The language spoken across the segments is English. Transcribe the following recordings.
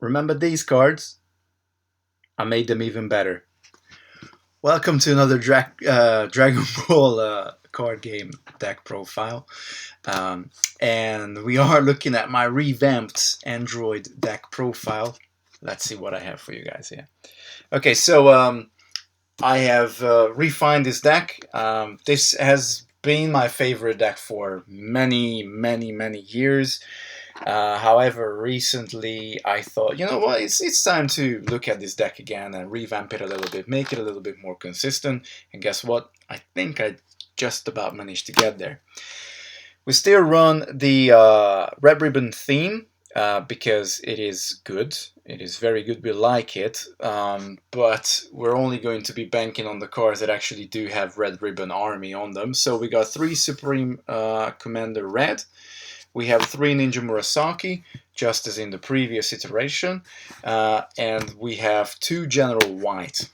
Remember these cards? I made them even better. Welcome to another Dragon Ball card game deck profile. And we are looking at my revamped Android deck profile. Let's see what I have for you guys here. Okay, so I have refined this deck. This has been my favorite deck for many years. However, recently I thought, you know what, it's time to look at this deck again and revamp it a little bit, make it a little bit more consistent. And guess what? I think I just about managed to get there. We still run the Red Ribbon theme because it is good. It is very good. We like it. But we're only going to be banking on the cards that actually do have Red Ribbon Army on them. So we got 3 Supreme Commander Red. We have 3 Ninja Murasaki, just as in the previous iteration, and we have 2 General White,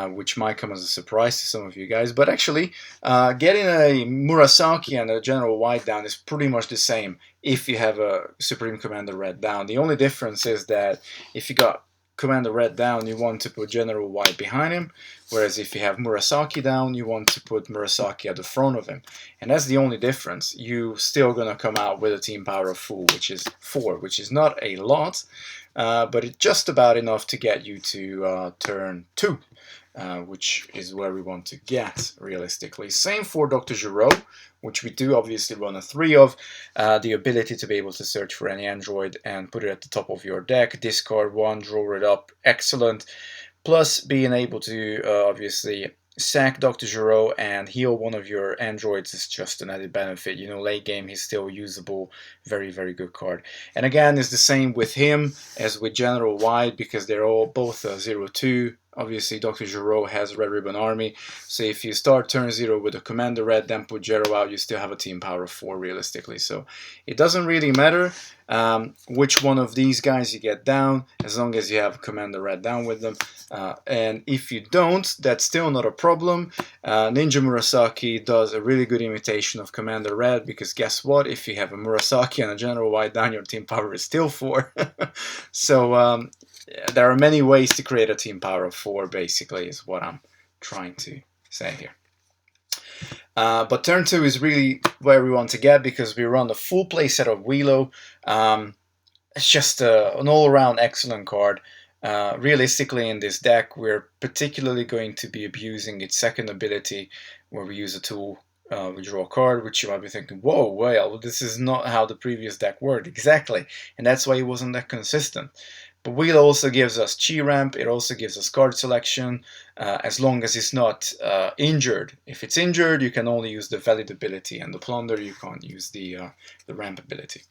which might come as a surprise to some of you guys. But actually, getting a Murasaki and a General White down is pretty much the same if you have a Supreme Commander Red down. The only difference is that if you got Commander Red down, you want to put General White behind him, whereas if you have Murasaki down, you want to put Murasaki at the front of him. And that's the only difference. You're still going to come out with a team power of full, which is 4, which is not a lot, but it's just about enough to get you to turn 2. Which is where we want to get, realistically. Same for Dr. Gero, which we do obviously run a 3 of. The ability to be able to search for any android and put it at the top of your deck, discard 1, draw it up, excellent. Plus being able to obviously sack Dr. Gero and heal one of your androids is just an added benefit. You know, late game he's still usable, very good card. And again, it's the same with him as with General White because they're all both 0-2. Obviously, Dr. Gero has Red Ribbon Army, so if you start turn 0 with a Commander Red, then put Gero out, you still have a team power of 4 realistically. So it doesn't really matter which one of these guys you get down, as long as you have Commander Red down with them. And if you don't, that's still not a problem. Ninja Murasaki does a really good imitation of Commander Red, because guess what? If you have a Murasaki and a General White down, your team power is still 4. So there are many ways to create a team power of 4, basically, is what I'm trying to say here. But turn 2 is really where we want to get, because we run a full play set of Wheelo. It's just an all-around excellent card. Realistically, in this deck, we're particularly going to be abusing its second ability, where we use a tool. We draw a card, which you might be thinking, whoa, well, this is not how the previous deck worked. Exactly, and that's why it wasn't that consistent. But Wheel also gives us Chi Ramp, it also gives us card selection, as long as it's not injured. If it's injured, you can only use the valid ability, and the Plunder, you can't use the ramp ability.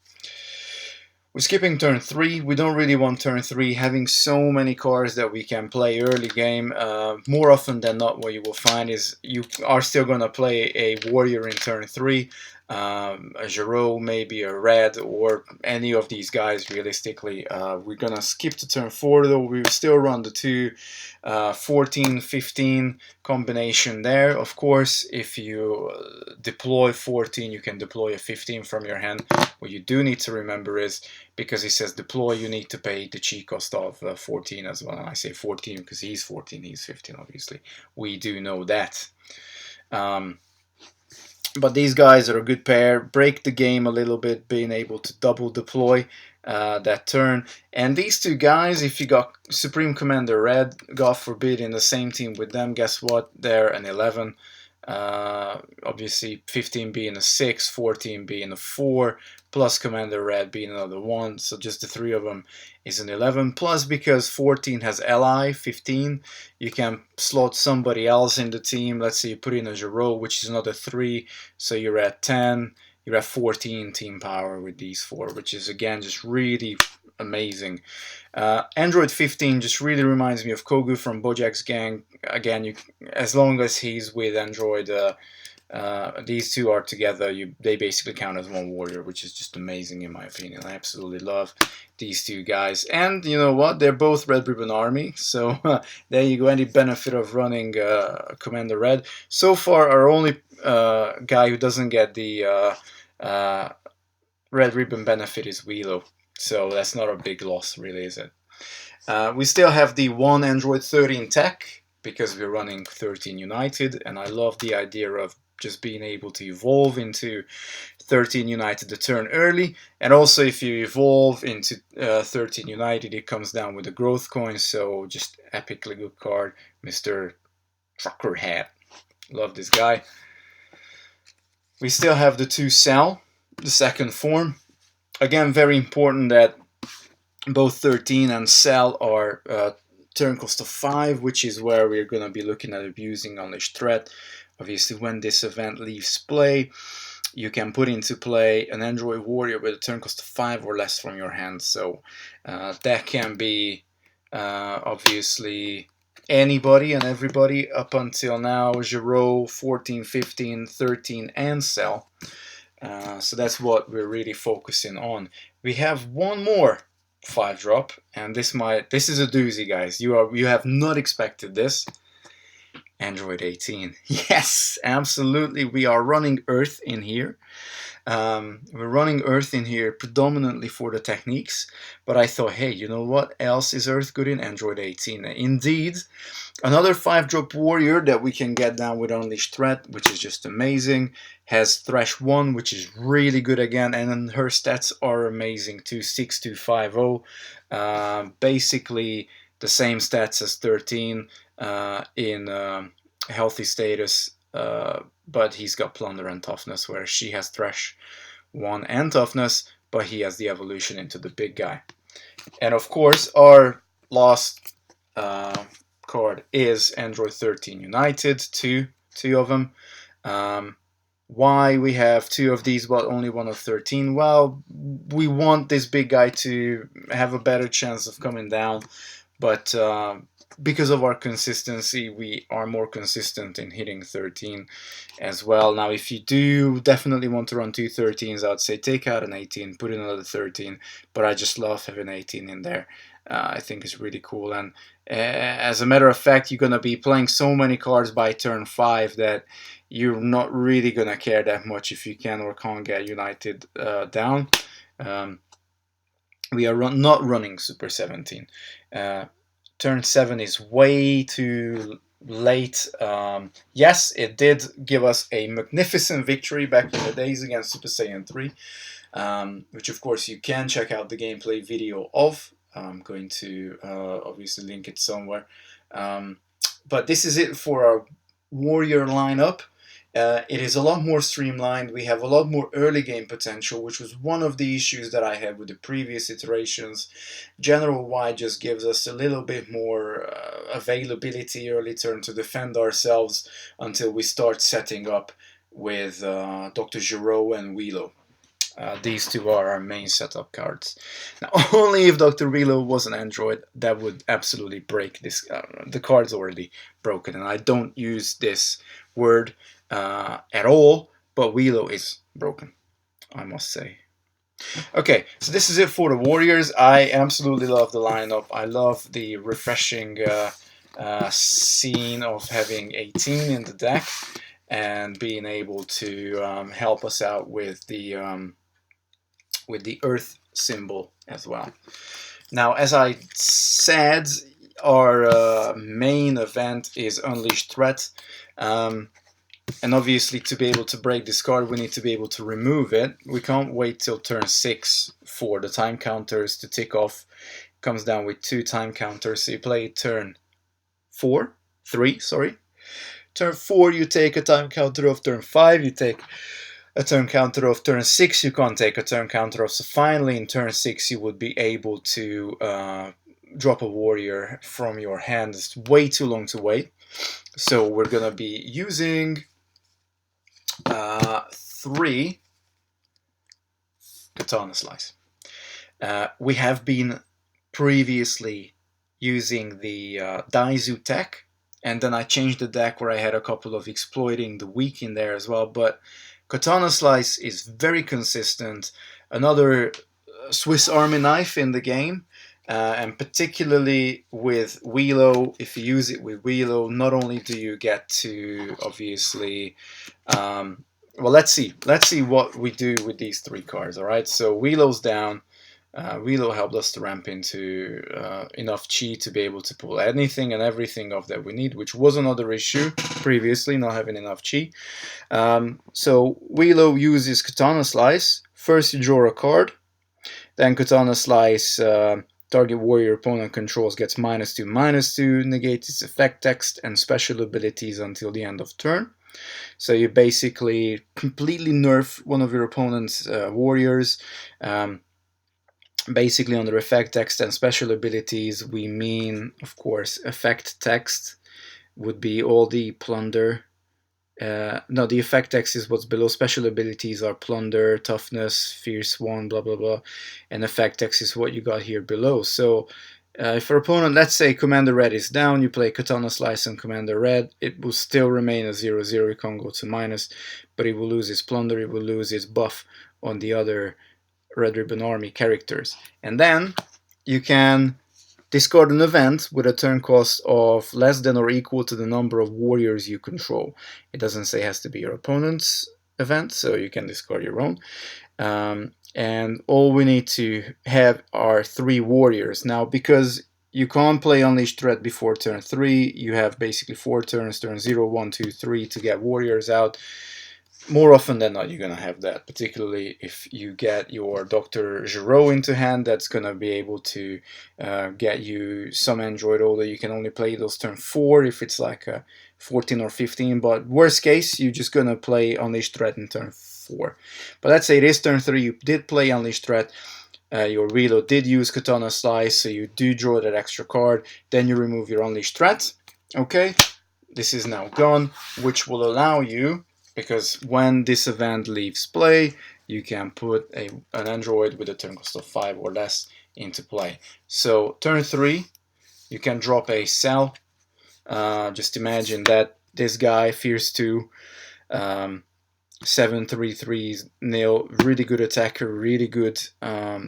We're skipping turn 3. We don't really want turn 3 having so many cards that we can play early game. More often than not, what you will find is you are still going to play a Warrior in turn 3, a Gero, maybe a Red, or any of these guys realistically. We're going to skip to turn 4 though. We will still run the 2 14-15 combination there. Of course, if you deploy 14, you can deploy a 15 from your hand. What you do need to remember is, because he says deploy, you need to pay the chi cost of 14 as well. And I say 14 because he's 14, he's 15, obviously. We do know that. But these guys are a good pair. Break the game a little bit, being able to double deploy that turn. And these 2 guys, if you got Supreme Commander Red, God forbid, in the same team with them, guess what? They're an 11. Obviously 15 being a 6, 14 being a 4, plus Commander Red being another 1, so just the 3 of them is an 11. Plus, because 14 has Ally, 15, you can slot somebody else in the team. Let's say you put in a Gero, which is another 3, so you're at 10, you're at 14 team power with these 4, which is again just really amazing. Android 15 just really reminds me of Kogu from Bojack's Gang. Again, as long as he's with Android, these 2 are together, they basically count as one warrior, which is just amazing in my opinion. I absolutely love these 2 guys. And you know what? They're both Red Ribbon Army, so there you go. Any benefit of running Commander Red. So far, our only guy who doesn't get the Red Ribbon benefit is Wheelo. So that's not a big loss, really, is it? We still have the one Android 13 tech because we're running 13 United, and I love the idea of just being able to evolve into 13 United a turn early. And also, if you evolve into 13 United, it comes down with a growth coin. So just epically good card, Mr. Truckerhead. Love this guy. We still have the 2 Cell, the second form. Again, very important that both 13 and Cell are turn cost of 5, which is where we're going to be looking at abusing Unleashed Threat. Obviously, when this event leaves play, you can put into play an Android Warrior with a turn cost of 5 or less from your hand. So that can be obviously anybody and everybody up until now. Gero, 14, 15, 13, and Cell. So that's what we're really focusing on. We have one more 5-drop, and this is a doozy, guys. You have not expected this. Android 18. Yes, absolutely. We are running Earth in here. We're running Earth in here predominantly for the techniques, but I thought, hey, you know what else is Earth good in? Android 18. Indeed, another 5-drop warrior that we can get down with Unleashed Threat, which is just amazing. Has Thresh 1, which is really good again, and then her stats are amazing too. 6250. Basically the same stats as 13 in healthy status, but he's got Plunder and Toughness, where she has Thresh 1 and Toughness, but he has the evolution into the big guy. And of course, our last card is Android 13 United, two of them. Why we have 2 of these but only one of 13? Well, we want this big guy to have a better chance of coming down, but because of our consistency, we are more consistent in hitting 13 as well. Now, if you do definitely want to run 2 13s, I would say take out an 18, put in another 13, but I just love having 18 in there. I think it's really cool, and as a matter of fact, you're going to be playing so many cards by turn 5 that you're not really going to care that much if you can or can't get United down. We are not running Super 17. Turn 7 is way too late. Yes, it did give us a magnificent victory back in the days against Super Saiyan 3, which of course you can check out the gameplay video of. I'm going to obviously link it somewhere. But this is it for our warrior lineup. It is a lot more streamlined. We have a lot more early game potential, which was one of the issues that I had with the previous iterations. General Y just gives us a little bit more availability early turn to defend ourselves until we start setting up with Dr. Gero and Wheelo. These 2 are our main setup cards. Now, only if Dr. Wheelo was an android, that would absolutely break this. The card's already broken, and I don't use this word at all, but Wheelo is broken, I must say. Okay, so this is it for the Warriors. I absolutely love the lineup. I love the refreshing scene of having 18 in the deck and being able to help us out with the Earth symbol as well. Now, as I said, our main event is Unleashed Threat. And obviously, to be able to break this card, we need to be able to remove it. We can't wait till turn 6 for the time counters to tick off. It comes down with 2 time counters. So you play turn 3, sorry. Turn 4, you take a time counter of turn 5. You take a turn counter of turn 6. You can't take a turn counter of. So finally, in turn 6, you would be able to drop a warrior from your hand. It's way too long to wait. So we're going to be using 3 Katana Slice. We have been previously using the Daizu tech, and then I changed the deck where I had a couple of Exploiting the Weak in there as well, but Katana Slice is very consistent. Another Swiss Army knife in the game. And particularly with Wheelo, if you use it with Wheelo, not only do you get to obviously, well, let's see what we do with these 3 cards. All right, so Wheelo's down. Reload helped us to ramp into enough chi to be able to pull anything and everything off that we need, which was another issue previously, not having enough chi. So Reload uses Katana Slice. First you draw a card, then Katana Slice, target warrior opponent controls gets -2/-2, negates its effect text and special abilities until the end of turn. So you basically completely nerf one of your opponent's warriors. Basically, under effect text and special abilities, we mean, of course, effect text would be all the plunder. No, the effect text is what's below. Special abilities are plunder, toughness, fierce one, blah blah blah, and effect text is what you got here below. So if your opponent, let's say Commander Red is down, you play Katana Slice on Commander Red, it will still remain a 0/0, it can't go to minus, but it will lose its plunder, it will lose its buff on the other Red Ribbon Army characters. And then you can discard an event with a turn cost of less than or equal to the number of warriors you control. It doesn't say it has to be your opponent's event, so you can discard your own. And all we need to have are 3 warriors. Now, because you can't play Unleashed Threat before turn 3, you have basically 4 turns, turn 0, 1, 2, 3 to get warriors out. More often than not, you're going to have that, particularly if you get your Dr. Gero into hand. That's going to be able to get you some android, although you can only play those turn 4 if it's like a 14 or 15, but worst case, you're just going to play Unleashed Threat in turn 4. But let's say it is turn 3, you did play Unleashed Threat, your Reload did use Katana Slice, so you do draw that extra card, then you remove your Unleashed Threat. Okay, this is now gone, which will allow you, because when this event leaves play, you can put an android with a turn cost of 5 or less into play. So turn 3, you can drop a cell. Just imagine that this guy, Fierce 2, 7/3/3 nil, really good attacker, really good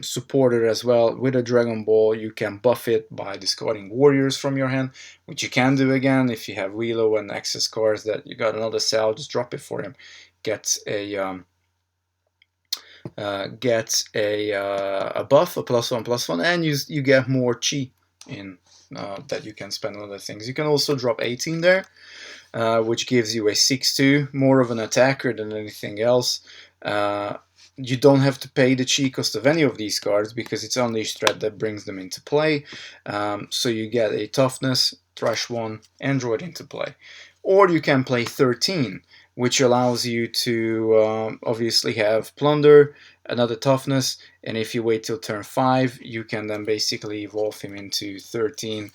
supporter as well. With a Dragon Ball, you can buff it by discarding warriors from your hand, which you can do again if you have Wheelo and access cards that you got another cell, just drop it for him. Get a buff, a +1/+1, and you get more chi in that you can spend on other things. You can also drop 18 there. Which gives you a 6/2, more of an attacker than anything else. You don't have to pay the chi cost of any of these cards because it's Unleashed Threat that brings them into play. So you get a toughness, Thrash 1, android into play. Or you can play 13, which allows you to obviously have plunder, another toughness, and if you wait till turn 5, you can then basically evolve him into 13.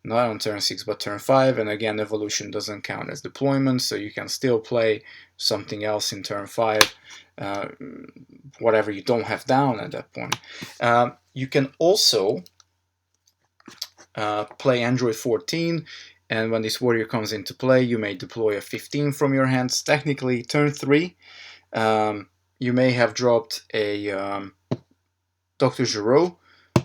Not on turn 6, but turn 5, and again, evolution doesn't count as deployment, so you can still play something else in turn 5, whatever you don't have down at that point. You can also play Android 14, and when this warrior comes into play, you may deploy a 15 from your hands. Technically, turn 3, you may have dropped a Dr. Gero,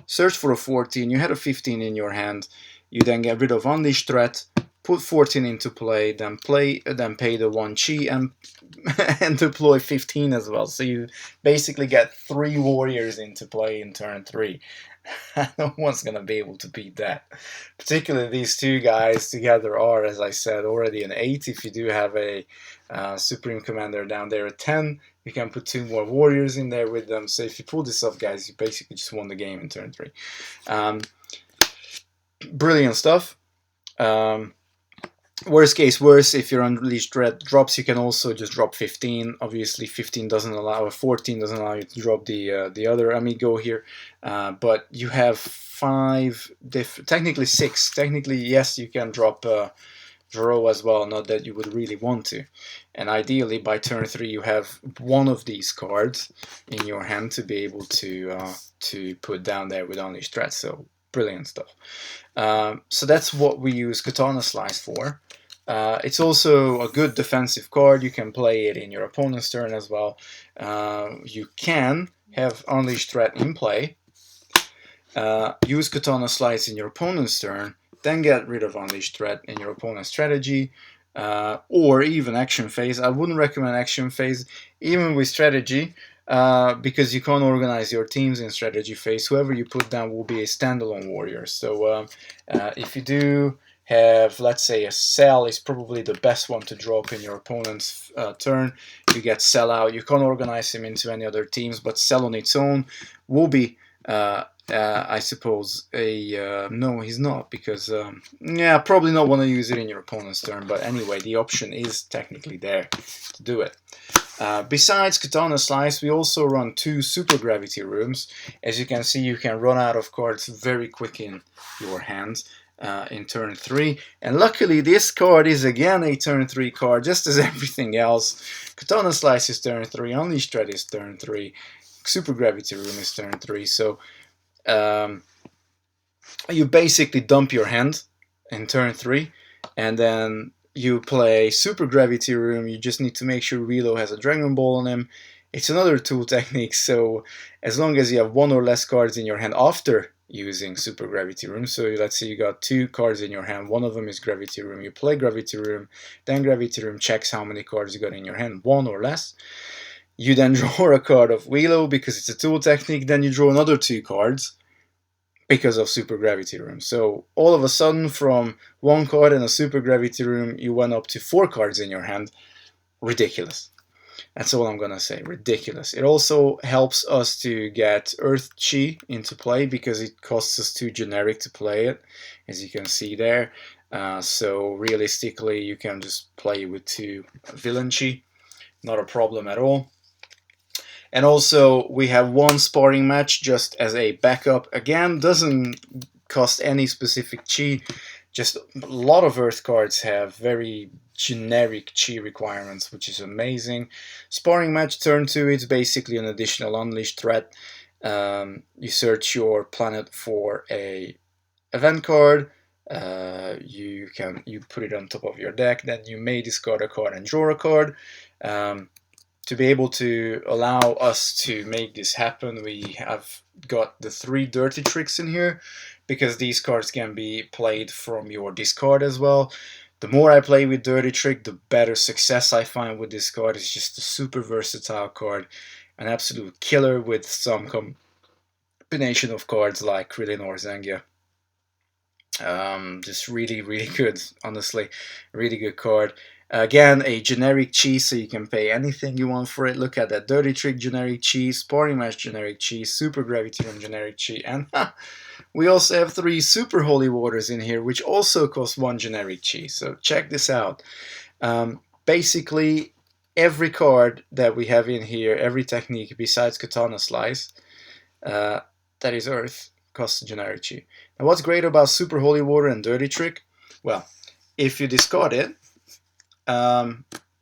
search for a 14, you had a 15 in your hand, you then get rid of Unleashed Threat, put 14 into play, then pay the 1 chi and deploy 15 as well. So you basically get 3 warriors into play in turn 3. No one's gonna be able to beat that. Particularly these 2 guys together are, as I said, already an 8. If you do have a Supreme Commander down there at 10, you can put 2 more warriors in there with them. So if you pull this off, guys, you basically just won the game in turn 3. Brilliant stuff. Worst case worse, if your Unleashed Threat drops, you can also just drop 15. Obviously 15 doesn't allow, 14 doesn't allow you to drop the other amigo here, but you have 5 technically 6. Technically, yes, you can drop Gero as well, not that you would really want to. And ideally by turn 3 you have one of these cards in your hand to be able to put down there with Unleashed Threat. So brilliant stuff. So that's what we use Katana Slice for. It's also a good defensive card. You can play it in your opponent's turn as well. You can have Unleashed Threat in play, use Katana Slice in your opponent's turn, then get rid of Unleashed Threat in your opponent's strategy, or even action phase. I wouldn't recommend action phase. Even with strategy, because you can't organize your teams in strategy phase. Whoever you put down will be a standalone warrior. So if you do have, let's say, a Cell is probably the best one to drop in your opponent's turn. You get Cell out. You can't organize him into any other teams, but Cell on its own will be, I suppose, a no, he's not, because yeah, probably not want to use it in your opponent's turn. But anyway, the option is technically there to do it. Besides Katana Slice, we also run 2 Super Gravity Rooms. As you can see, you can run out of cards very quick in your hand in turn 3. And luckily, this card is again a turn 3 card, just as everything else. Katana Slice is turn 3, Unleashed Threat is turn 3, Super Gravity Room is turn 3. So you basically dump your hand in turn 3, and then you play Super Gravity Room. You just need to make sure Relo has a Dragon Ball on him. It's another tool technique, so as long as you have 1 or less cards in your hand after using Super Gravity Room, so let's say you got 2 cards in your hand, one of them is Gravity Room, you play Gravity Room, then Gravity Room checks how many cards you got in your hand, 1 or less. You then draw a card of Relo because it's a tool technique, then you draw another 2 cards because of Super Gravity Room. So all of a sudden, from 1 card in a Super Gravity Room, you went up to 4 cards in your hand. Ridiculous. That's all I'm gonna say. Ridiculous. It also helps us to get Earth Chi into play because it costs us 2 generic to play it, as you can see there. So realistically, you can just play with 2 Villain Chi. Not a problem at all. And also, we have 1 sparring match just as a backup. Again, doesn't cost any specific chi. Just a lot of Earth cards have very generic chi requirements, which is amazing. Sparring match turn 2, it's basically an additional Unleashed Threat. You search your planet for a event card. You put it on top of your deck. Then you may discard a card and draw a card. To be able to allow us to make this happen, we have got the 3 dirty tricks in here, because these cards can be played from your discard as well. The more I play with Dirty Trick, the better success I find with this card. It's just a super versatile card, an absolute killer with some combination of cards like Krillin or Zangia. Just really, really good, honestly. Really good card. Again, a generic chi, so you can pay anything you want for it. Look at that. Dirty Trick generic chi, Sparring Match generic chi, Super Gravity Room generic chi, and we also have 3 Super Holy Waters in here, which also cost 1 generic chi. So check this out. Basically, every card that we have in here, every technique besides Katana Slice, that is Earth, costs a generic chi. Now, what's great about Super Holy Water and Dirty Trick? Well, if you discard it,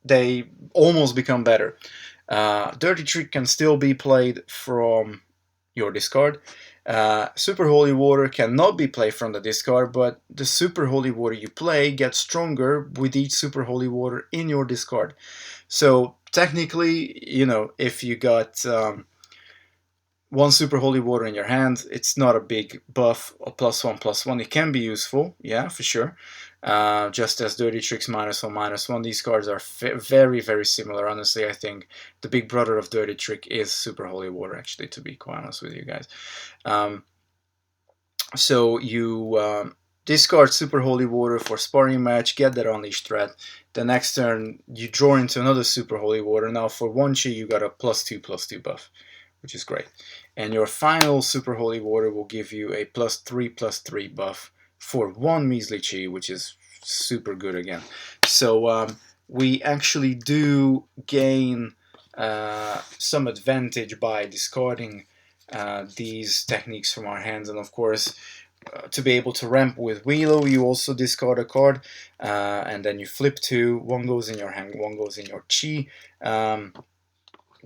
they almost become better. Dirty Trick can still be played from your discard. Super Holy Water cannot be played from the discard, but the Super Holy Water you play gets stronger with each Super Holy Water in your discard. So technically, you know, if you got 1 Super Holy Water in your hand, it's not a big buff, or +1/+1. It can be useful, yeah, for sure. Just as Dirty Tricks -1/-1, these cards are very, very similar. Honestly, I think the big brother of Dirty Trick is Super Holy Water, actually, to be quite honest with you guys. So you discard Super Holy Water for Sparring Match, get that Unleashed Threat. The next turn, you draw into another Super Holy Water. Now for 1 chi, you got a +2/+2 buff, which is great. And your final Super Holy Water will give you a +3/+3 buff for 1 measly chi, which is super good again. So we actually do gain some advantage by discarding these techniques from our hands. And of course, to be able to ramp with Relo, you also discard a card, and then you flip 2. 1 goes in your hand, 1 goes in your chi.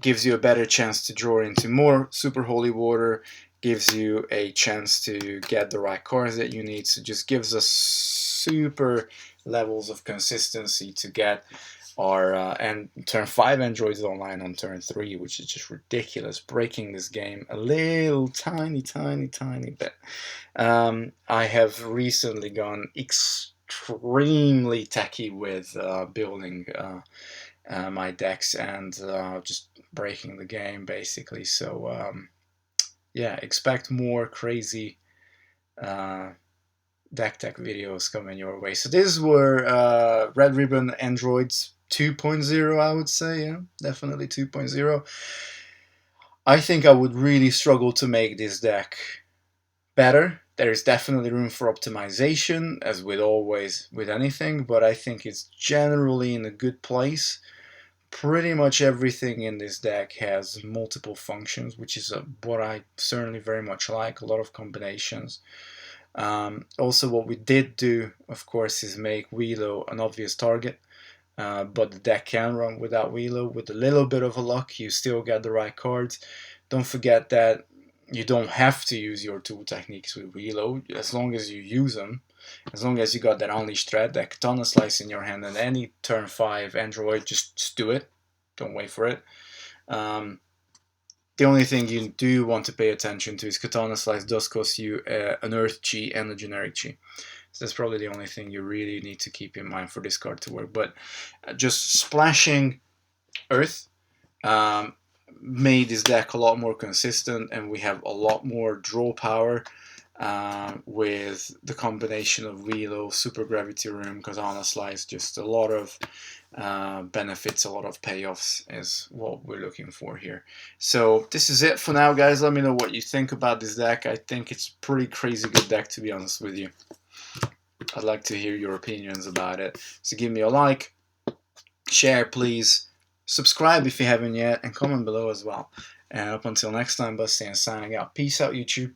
Gives you a better chance to draw into more Super Holy Water, gives you a chance to get the right cards that you need. So just gives us super levels of consistency to get our and turn 5 androids online on turn 3, which is just ridiculous, breaking this game a little tiny bit. I have recently gone extremely techy with building my decks and just breaking the game basically. So yeah, expect more crazy deck tech videos coming your way. So these were Red Ribbon Androids 2.0, I would say. Yeah, definitely 2.0. I think I would really struggle to make this deck better. There is definitely room for optimization, as with always with anything, but I think it's generally in a good place. Pretty much everything in this deck has multiple functions, which is what I certainly very much like, a lot of combinations. Also, what we did do, of course, is make Wheelo an obvious target, but the deck can run without Wheelo. With a little bit of a luck, you still get the right cards. Don't forget that you don't have to use your tool techniques with Wheelo, as long as you use them. As long as you got that Unleashed Threat, that Katana Slice in your hand, and any turn 5 Android, just do it. Don't wait for it. The only thing you do want to pay attention to is Katana Slice does cost you an Earth Chi and a generic Chi. So that's probably the only thing you really need to keep in mind for this card to work. But just splashing Earth made this deck a lot more consistent, and we have a lot more draw power with the combination of Wheelo, Super Gravity Room, Katana Slice. Just a lot of benefits, a lot of payoffs is what we're looking for here. So this is it for now, guys. Let me know what you think about this deck. I think it's a pretty crazy good deck, to be honest with you. I'd like to hear your opinions about it. So give me a like, share please, subscribe if you haven't yet, and comment below as well. And up until next time, Buzz Saiyan signing out. Peace out, YouTube.